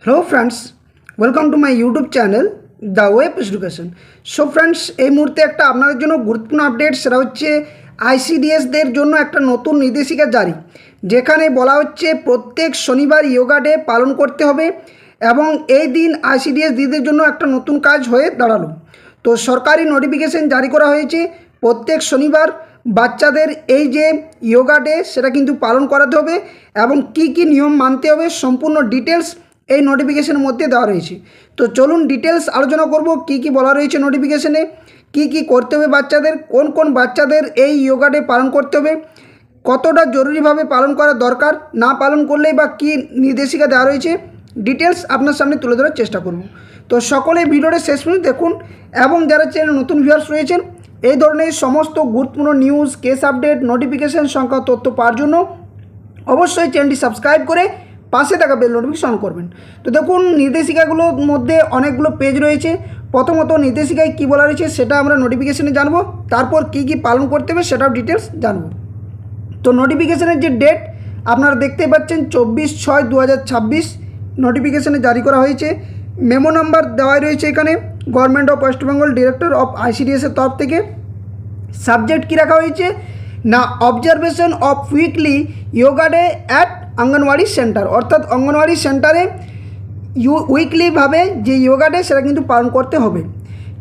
Hello friends, welcome to my YouTube channel the web education. So friends, এই মুহূর্তে একটা আপনাদের জন্য গুরুত্বপূর্ণ আপডেট, সেটা হচ্ছে আইসিডিএসদের জন্য একটা নতুন নির্দেশিকা জারি, যেখানে বলা হচ্ছে প্রত্যেক শনিবার যোগা ডে পালন করতে হবে এবং এই দিন আইসিডিএস দিদিদের জন্য একটা নতুন কাজ হয়ে দাঁড়ালো। তো সরকারি নোটিফিকেশন জারি করা হয়েছে, প্রত্যেক শনিবার বাচ্চাদের এই যে যোগা ডে সেটা কিন্তু পালন করাতে হবে এবং কি কি নিয়ম মানতে হবে সম্পূর্ণ ডিটেলস এই নোটিফিকেশনের মধ্যে দেওয়া রয়েছে। তো চলুন ডিটেলস আলোচনা করব, কি কি বলা রয়েছে নোটিফিকেশনে, কি কি করতে হবে বাচ্চাদের, কোন কোন বাচ্চাদের এই যোগা ডে পালন করতে হবে, কতটা জরুরিভাবে পালন করা দরকার, না পালন করলেই বা কী নির্দেশিকা দেওয়া রয়েছে, ডিটেলস আপনার সামনে তুলে ধরার চেষ্টা করব। তো সকলে ভিডিওটা শেষ পর্যন্ত দেখুন এবং যারা চ্যানেলে নতুন ভিউয়ার্স রয়েছেন এই ধরনের সমস্ত গুরুত্বপূর্ণ নিউজ, কেস আপডেট, নোটিফিকেশন সংক্রান্ত তথ্য পাওয়ার জন্য অবশ্যই চ্যানেলটি সাবস্ক্রাইব করে পাশে থাকা বেল নোটিফিকেশন অন করবেন। তো দেখুন, নির্দেশিকাগুলোর মধ্যে অনেকগুলো পেজ রয়েছে। প্রথমত নির্দেশিকায় কী বলা রয়েছে সেটা আমরা নোটিফিকেশনে জানবো, তারপর কি কি পালন করতে হবে সেটাও ডিটেলস জানবো। তো নোটিফিকেশনের যে ডেট আপনারা দেখতে পাচ্ছেন 24/6/2026 নোটিফিকেশনে জারি করা হয়েছে। মেমো নাম্বার দেওয়াই রয়েছে এখানে government of West Bengal director of আইসিডিএসের তরফ থেকে। সাবজেক্ট কী রাখা হয়েছে না, observation of weekly yoga day at anganwadi centre, অর্থাৎ অঙ্গনওয়াড়ি সেন্টারে উইকলিভাবে যে যোগা ডে সেটা কিন্তু পালন করতে হবে।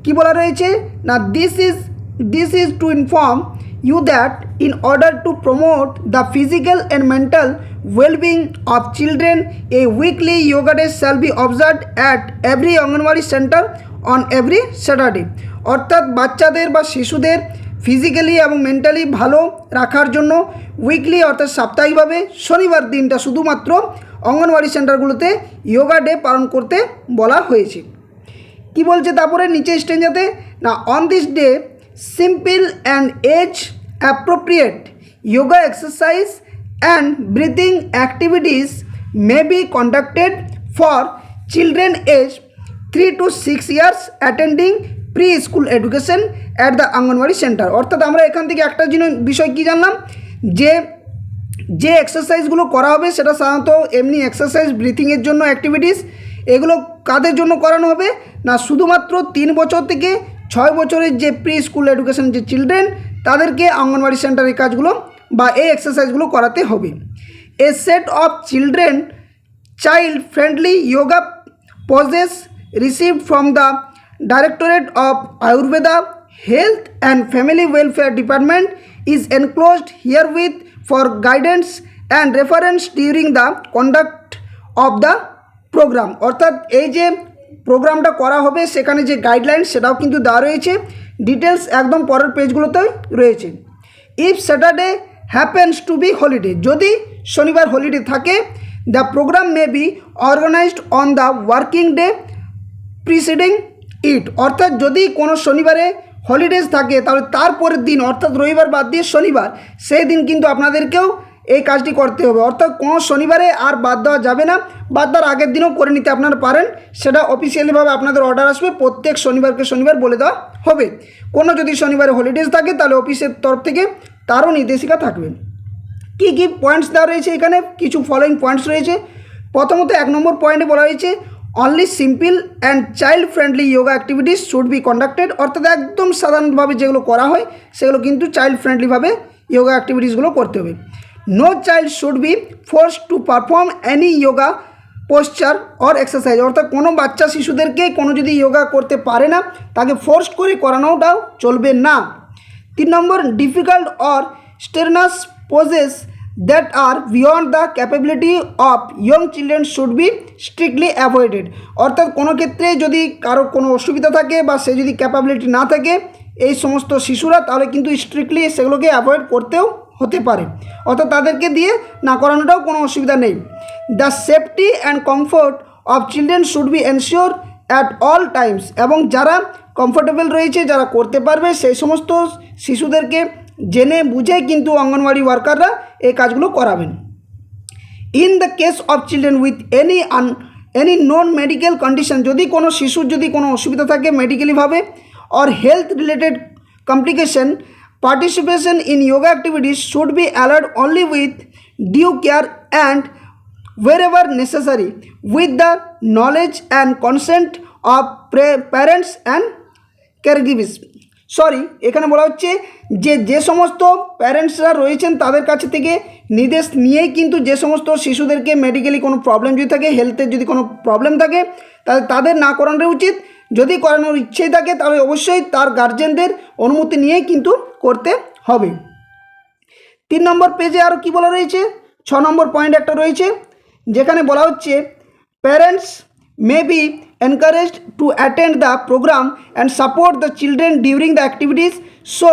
কি বলা রয়েছে না, this is to inform you that in order to promote the physical and mental well-being of children, a weekly yoga day shall be observed at every Anganwadi center on every Saturday। অর্থাৎ বাচ্চাদের বা শিশুদের physically এবং mentally ভালো রাখার জন্য weekly অর্থাৎ সাপ্তাহিকভাবে শনিবার দিনটা শুধুমাত্র অঙ্গনওয়াড়ি সেন্টারগুলোতে যোগা ডে পালন করতে বলা হয়েছে। কি বলছে তারপরে নিচে স্টেঞ্জাতে না, on this day simple and age appropriate yoga exercise and breathing activities may be conducted for children aged 3 to 6 years attending pre-school education at the Anganwadi center। অর্থাৎ আমরা এখান থেকে একটা বিষয় কি জানলাম, যে এক্সারসাইজগুলো করা হবে সেটা সাধারণত এমনি এক্সারসাইজ, ব্রিথিংয়ের জন্য অ্যাক্টিভিটিস, এগুলো কাদের জন্য করানো হবে না, শুধুমাত্র 3 বছর থেকে 6 বছরের যে প্রি স্কুল এডুকেশন যে চিলড্রেন তাদেরকে অঙ্গনওয়াড়ি সেন্টারের কাজগুলো বা এই এক্সারসাইজগুলো করাতে হবে। A set of child friendly yoga poses received from the directorate of Ayurveda health and family welfare department is enclosed herewith for guidance and reference during the conduct of the programme. অর্থাৎ এই যে প্রোগ্রামটা করা হবে সেখানে যে গাইডলাইন সেটাও কিন্তু দেওয়া রয়েছে, ডিটেলস একদম পরের পেজগুলোতে রয়েছে। If Saturday happens to be holiday, যদি শনিবার হলিডে থাকে, the programme may be organised on the working day preceding it. অর্থাৎ যদি কোনো শনিবারে হলিডেজ থাকে তাহলে তারপরের দিন অর্থাৎ রবিবার বাদ দিয়ে শনিবার, সেই দিন কিন্তু আপনাদেরকেও এই কাজটি করতে হবে। অর্থাৎ কোনো শনিবারে আর বাদ দেওয়া যাবে না, বাদ দেওয়ার আগের দিনও করে নিতে আপনারা পারেন, সেটা অফিসিয়ালিভাবে আপনাদের অর্ডার আসবে, প্রত্যেক শনিবারকে শনিবার বলে দেওয়া হবে। কোনো যদি শনিবারে হলিডেজ থাকে তাহলে অফিসের তরফ থেকে তারও নির্দেশিকা থাকবে। কি কি পয়েন্টস দেওয়া রয়েছে এখানে, কিছু ফলোয়িং পয়েন্টস রয়েছে। প্রথমত 1 নম্বর পয়েন্টে বলা হয়েছে only simple and child friendly yoga activities should be conducted. অর্থাৎ একদম সাধারণভাবে যেগুলো করা হয় সেগুলো কিন্তু চাইল্ড ফ্রেন্ডলিভাবে যোগা অ্যাক্টিভিটিসগুলো করতে হবে। No child should be forced to perform any yoga posture or exercise। অর্থাৎ কোনো বাচ্চা শিশুদেরকে কোনো যদি যোগা করতে পারে না তাকে ফোর্স করে করানোটাও চলবে না। 3 নম্বর, difficult or strenuous poses that are beyond the capability of young children should be strictly avoided. অর্থাৎ কোনো ক্ষেত্রে যদি কারো কোনো অসুবিধা থাকে বা সে যদি ক্যাপাবিলিটি না থাকে এই সমস্ত শিশুরা, তাহলে কিন্তু স্ট্রিক্টলি সেগুলোকে অ্যাভয়েড করতেও হতে পারে, অর্থাৎ তাদেরকে দিয়ে না করানোটাও কোনো অসুবিধা নেই। The safety and comfort of children should B ensure at all Times. এবং যারা কমফোর্টেবল রয়েছে, যারা করতে পারবে, সেই সমস্ত শিশুদেরকে জেনে বুঝে কিন্তু অঙ্গনওয়াড়ি ওয়ার্কাররা এই কাজগুলো করাবেন। In the case of children with any non medical condition, যদি কোনো শিশুর যদি কোনো অসুবিধা থাকে মেডিকেলিভাবে or health related complication, participation in yoga activities should be allowed only with due care and wherever necessary with the knowledge and consent of parents and caregivers. Sorry, এখানে বলা হচ্ছে যে সমস্ত প্যারেন্টসরা রয়েছেন তাদের কাছে থেকে নির্দেশ নিয়েই কিন্তু যে সমস্ত শিশুদেরকে মেডিকেলি কোনো প্রবলেম যদি থাকে, হেলথের যদি কোনো প্রবলেম থাকে, তাহলে তাদের না করানো উচিত। যদি করানোর ইচ্ছেই থাকে তাহলে অবশ্যই তার গার্জেনদের অনুমতি নিয়েই কিন্তু করতে হবে। 3 নম্বর পেজে আরও কী বলা রয়েছে, 6 নম্বর পয়েন্ট একটা রয়েছে যেখানে বলা হচ্ছে parents may be encouraged to attend the program and support the children during the activities so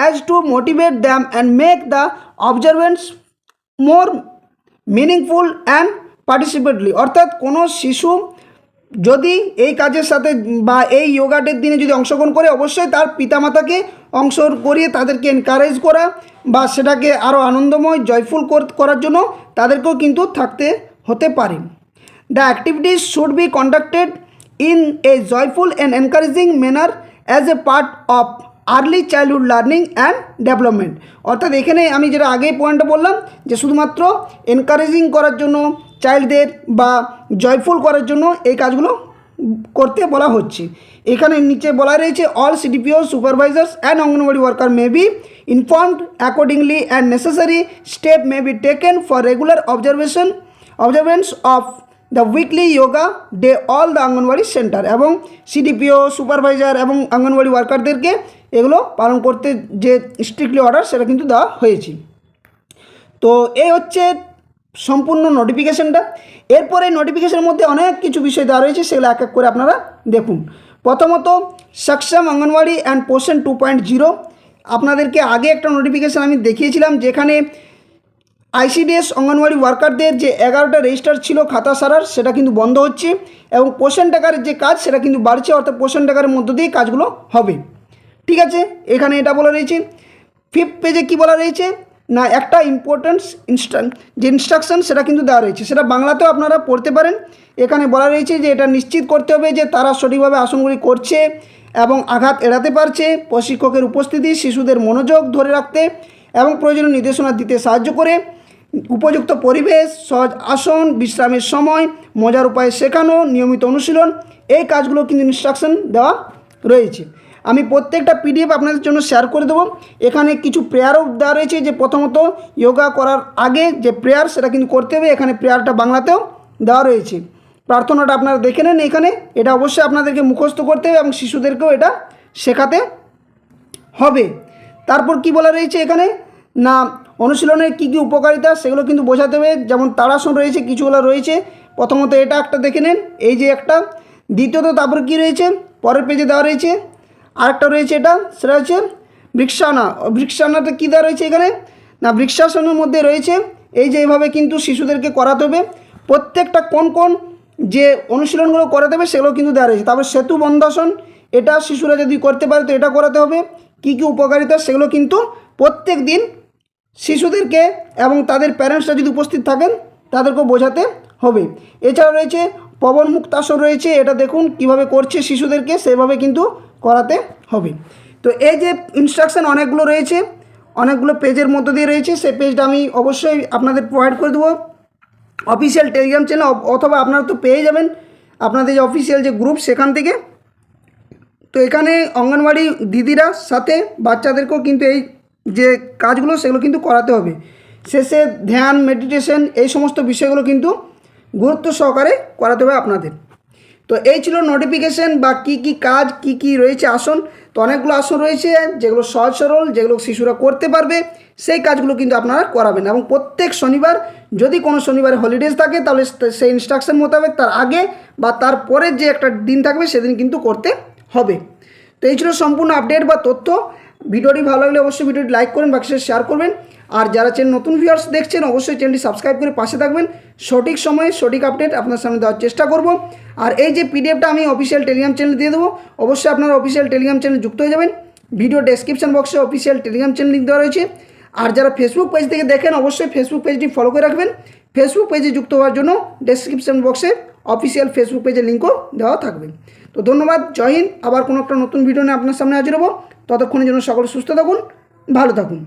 as to motivate them and make the observance more meaningful and participatory। অর্থাৎ কোনো শিশু যদি এই কাজের সাথে বা এই যোগা ডের দিনে যদি অংশগ্রহণ করে, অবশ্যই তার পিতামাতাকে অংশগ্রহণ করিয়ে তাদেরকে এনকারেজ করা বা সেটাকে আরও আনন্দময় জয়ফুল করার জন্য তাদেরকেও কিন্তু থাকতে হতে পারে। The activities should be conducted in a joyful and encouraging manner as a part of early childhood learning and development। অর্থাৎ এখানে আমি যেটা আগেই পয়েন্টটা বললাম যে শুধুমাত্র এনকারেজিং করার জন্য চাইল্ডদের বা জয়ফুল করার জন্য এই কাজগুলো করতে বলা হচ্ছে। এখানে নিচে বলা রয়েছে all CDPO supervisors and anganwadi worker may be informed accordingly and necessary step may be taken for regular observance of the weekly yoga day all the anganwadi centre. এবং সিডিপিও সুপারভাইজার এবং অঙ্গনওয়াড়ি ওয়ার্কারদেরকে এগুলো পালন করতে যে স্ট্রিক্টলি অর্ডার সেটা কিন্তু দেওয়া হয়েছে। তো এই হচ্ছে সম্পূর্ণ নোটিফিকেশানটা। এরপরে নোটিফিকেশানের মধ্যে অনেক কিছু বিষয় দেওয়া রয়েছে, সেগুলো এক এক করে আপনারা দেখুন। প্রথমত সক্ষম অঙ্গনওয়াড়ি অ্যান্ড পোষণ 2.0। আপনাদেরকে আগে একটা নোটিফিকেশান আমি দেখিয়েছিলাম যেখানে আইসিডিএস অঙ্গনওয়াড়ি ওয়ার্কারদের যে 11টা রেজিস্টার ছিল খাতা সারার, সেটা কিন্তু বন্ধ হচ্ছে এবং পোষণ টাকার যে কাজ সেটা কিন্তু বাড়ছে, অর্থাৎ পোষণ টাকার মধ্য দিয়ে কাজগুলো হবে। ঠিক আছে, এখানে এটা বলা রয়েছে। 5th পেজে কি বলা রয়েছে না, একটা ইম্পর্টেন্স যে ইনস্ট্রাকশন সেটা কিন্তু দেওয়া রয়েছে, সেটা বাংলাতেও আপনারা পড়তে পারেন। এখানে বলা রয়েছে যে এটা নিশ্চিত করতে হবে যে তারা সঠিকভাবে আসনগুলি করছে এবং আঘাত এড়াতে পারছে, প্রশিক্ষকের উপস্থিতি শিশুদের মনোযোগ ধরে রাখতে এবং প্রয়োজনীয় নির্দেশনা দিতে সাহায্য করে, উপযুক্ত পরিবেশ, সহজ আসন, বিশ্রামের সময়, মজার উপায়ে শেখানো, নিয়মিত অনুশীলন, এই কাজগুলো কিন্তু ইনস্ট্রাকশন দেওয়া রয়েছে। আমি প্রত্যেকটা পিডিএফ আপনাদের জন্য শেয়ার করে দেবো। এখানে কিছু প্রেয়ারও দেওয়া রয়েছে যে প্রথমত যোগা করার আগে যে প্রেয়ার সেটা কিন্তু করতে হবে, এখানে প্রেয়ারটা বাংলাতেও দেওয়া রয়েছে। প্রার্থনাটা আপনারা দেখে নেন এখানে, এটা অবশ্যই আপনাদেরকে মুখস্থ করতে হবে এবং শিশুদেরকেও এটা শেখাতে হবে। তারপর কি বলা রয়েছে এখানে না, অনুশীলনের কী কী উপকারিতা সেগুলো কিন্তু বোঝাতে হবে। যেমন তাড়াসন রয়েছে, কিছুগুলো রয়েছে। প্রথমত এটা একটা দেখে নেন, এই যে একটা। দ্বিতীয়ত তারপর কি রয়েছে পরের পেজে দেওয়া রয়েছে, আরেকটা রয়েছে এটা, সেটা হচ্ছে বৃক্ষাসনাটা কী দেওয়া রয়েছে এখানে না, বৃক্ষাসনের মধ্যে রয়েছে এই যে এইভাবে কিন্তু শিশুদেরকে করাতে হবে। প্রত্যেকটা কোন কোন যে অনুশীলনগুলো করাতে হবে সেগুলো কিন্তু দেওয়া রয়েছে। তারপর সেতু বন্ধাসন, এটা শিশুরা যদি করতে পারে তো এটা করাতে হবে। কী কী উপকারিতা সেগুলো কিন্তু প্রত্যেক দিন শিশুদেরকে এবং তাদের প্যারেন্টসরা যদি উপস্থিত থাকেন তাদেরকেও বোঝাতে হবে। এছাড়া রয়েছে পবন মুক্তাসন রয়েছে, এটা দেখুন কিভাবে করছে শিশুদেরকে, সেভাবে কিন্তু করাতে হবে। তো এই যে ইনস্ট্রাকশান অনেকগুলো রয়েছে, অনেকগুলো পেজের মধ্য দিয়ে রয়েছে, সেই পেজটা আমি অবশ্যই আপনাদের প্রোভাইড করে দেবো অফিসিয়াল টেলিগ্রাম চ্যানেল, অথবা আপনারা তো পেয়ে যাবেন আপনাদের যে অফিসিয়াল যে গ্রুপ সেখান থেকে। তো এখানে অঙ্গনওয়াড়ি দিদিরা সাথে বাচ্চাদেরকেও কিন্তু এই যে কাজগুলো সেগুলো কিন্তু করাতে হবে। শেষে ধ্যান, মেডিটেশন, এই সমস্ত বিষয়গুলো কিন্তু গুরুত্ব সহকারে করাতে হবে আপনাদের। তো এই ছিল নোটিফিকেশন বা কি কি কাজ কি কি রয়েছে আসন। তো অনেকগুলো আসন রয়েছে যেগুলো সহজ সরল, যেগুলো শিশুরা করতে পারবে, সেই কাজগুলো কিন্তু আপনারা করাবেন। এবং প্রত্যেক শনিবার, যদি কোনো শনিবারে হলিডেজ থাকে তাহলে সেই ইনস্ট্রাকশন মোতাবেক তার আগে বা তার পরের যে একটা দিন থাকবে সেদিন কিন্তু করতে হবে। তো এই ছিল সম্পূর্ণ আপডেট বা তথ্য। ভিডিওটি ভালো লাগলে অবশ্যই ভিডিওটি লাইক করবেন, বাকি শেয়ার করবেন। আর যারা চ্যানেল নতুন ভিউয়ার্স দেখছেন অবশ্যই চ্যানেলটি সাবস্ক্রাইব করে পাশে থাকবেন। সঠিক সময়ে সঠিক আপডেট আপনার সামনে দেওয়ার চেষ্টা করব। আর এই যে পিডিএফটা আমি অফিসিয়াল টেলিগ্রাম চ্যানেলে দিয়ে দেবো, অবশ্যই আপনারা অফিসিয়াল টেলিগ্রাম চ্যানেলে যুক্ত হয়ে যাবেন। ভিডিও ডেসক্রিপশন বক্সে অফিসিয়াল টেলিগ্রাম চ্যানেল লিঙ্ক দেওয়া রয়েছে। আর যারা ফেসবুক পেজ থেকে দেখেন অবশ্যই ফেসবুক পেজটি ফলো করে রাখবেন। ফেসবুক পেজে যুক্ত হওয়ার জন্য ডেসক্রিপশন বক্সে অফিসিয়াল ফেসবুক পেজের লিঙ্কও দেওয়া থাকবে। তো ধন্যবাদ, জয় হিন্দ। আবার কোনো একটা নতুন ভিডিও নিয়ে আপনার সামনে হাজির হব। ততক্ষণের জন্য সকলে সুস্থ থাকুন, ভালো থাকুন।